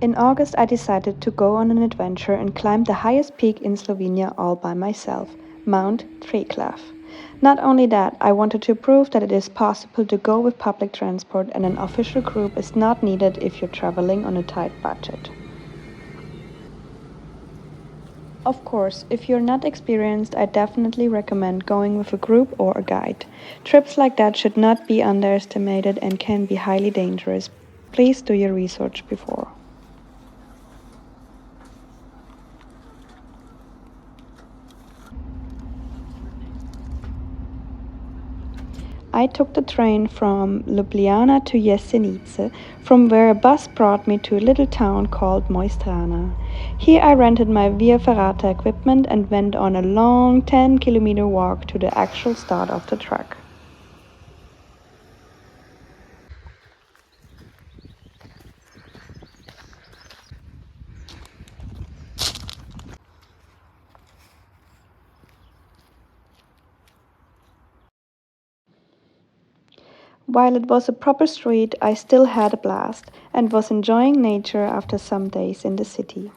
In August, I decided to go on an adventure and climb the highest peak in Slovenia all by myself, Mount Triglav. Not only that, I wanted to prove that it is possible to go with public transport and an official group is not needed if you're traveling on a tight budget. Of course, if you're not experienced, I definitely recommend going with a group or a guide. Trips like that should not be underestimated and can be highly dangerous. Please do your research before. I took the train from Ljubljana to Jesenice, from where a bus brought me to a little town called Mojstrana. Here I rented my Via Ferrata equipment and went on a long 10-kilometer walk to the actual start of the trek. While it was a proper street, I still had a blast and was enjoying nature after some days in the city.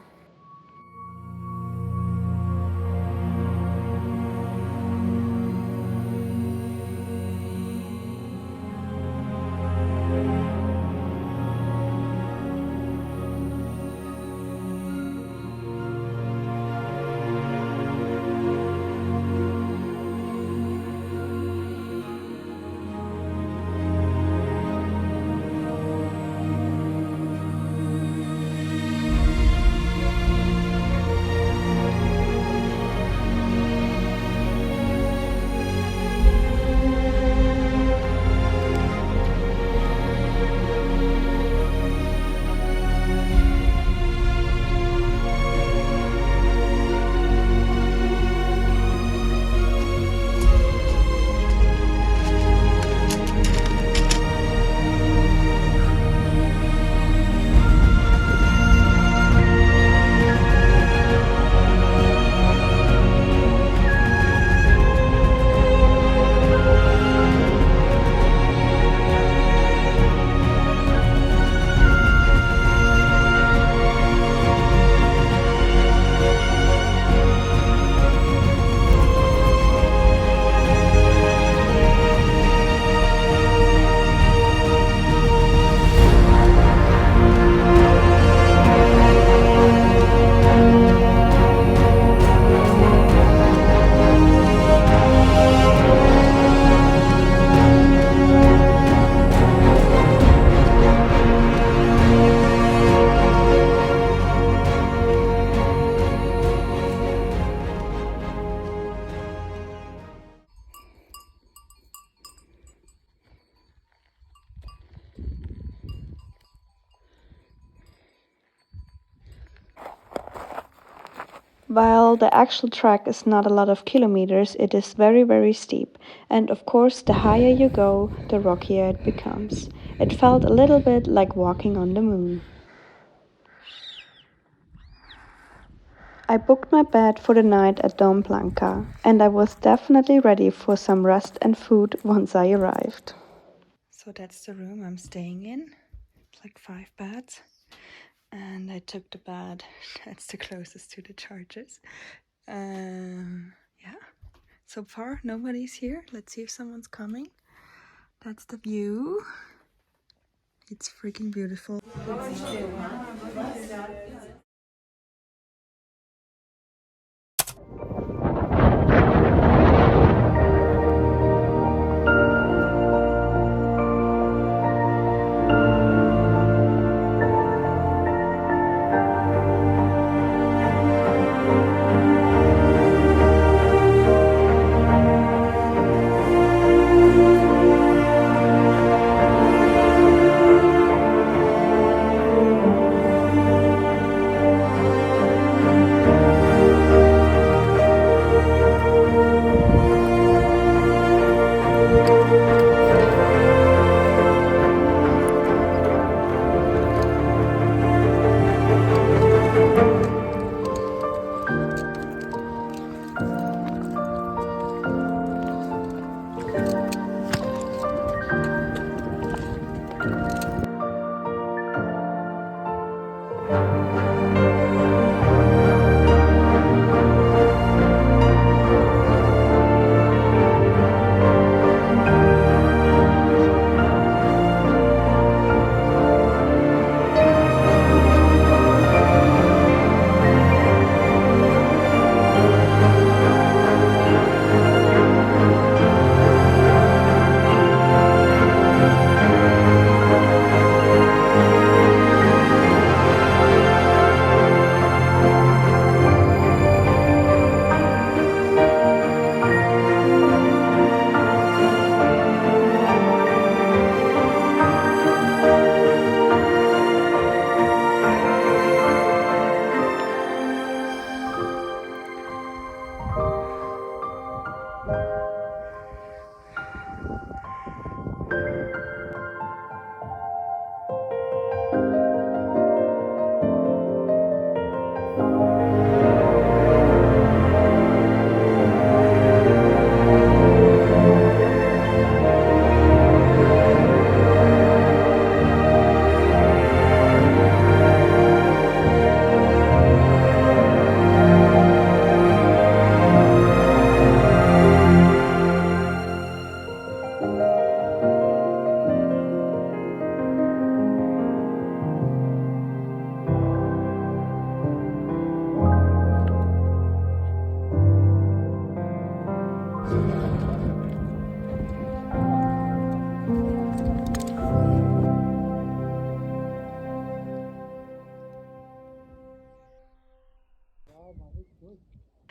While the actual track is not a lot of kilometers, it is very, very steep. And of course, the higher you go, the rockier it becomes. It felt a little bit like walking on the moon. I booked my bed for the night at Dom Blanca, and I was definitely ready for some rest and food once I arrived. So that's the room I'm staying in. It's like 5 beds. And I took the bed that's the closest to the charges. Yeah, so far nobody's here. Let's see if someone's coming. That's the view. It's freaking beautiful.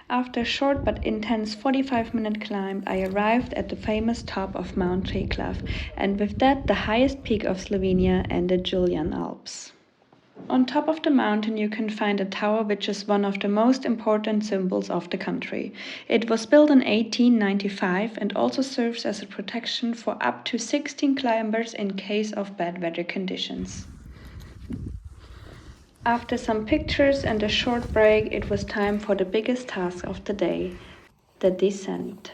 After a short but intense 45-minute climb, I arrived at the famous top of Mount Triglav, and with that the highest peak of Slovenia and the Julian Alps. On top of the mountain you can find a tower which is one of the most important symbols of the country. It was built in 1895 and also serves as a protection for up to 16 climbers in case of bad weather conditions. After some pictures and a short break, it was time for the biggest task of the day, the descent.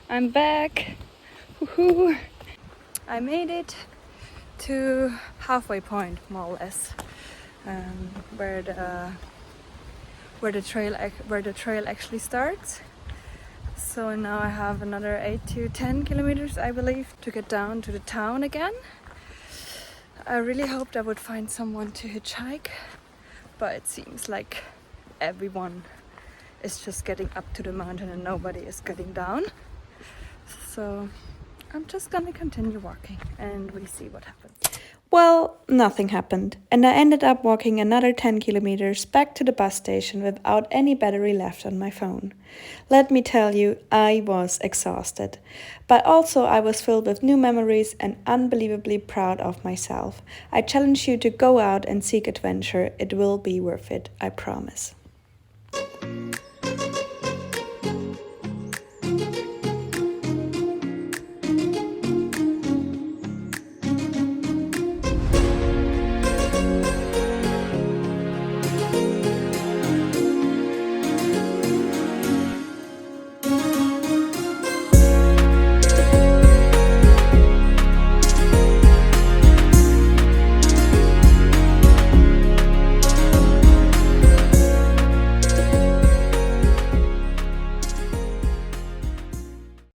I'm back. Woohoo! I made it to halfway point, more or less, where the trail actually starts. So now I have another 8 to 10 kilometers, I believe, to get down to the town again. I really hoped I would find someone to hitchhike, but it seems like everyone is just getting up to the mountain and nobody is getting down. So I'm just gonna continue walking and we see what happens. Well, nothing happened, and I ended up walking another 10 kilometers back to the bus station without any battery left on my phone. Let me tell you, I was exhausted, but also I was filled with new memories and unbelievably proud of myself. I challenge you to go out and seek adventure. It will be worth it, I promise.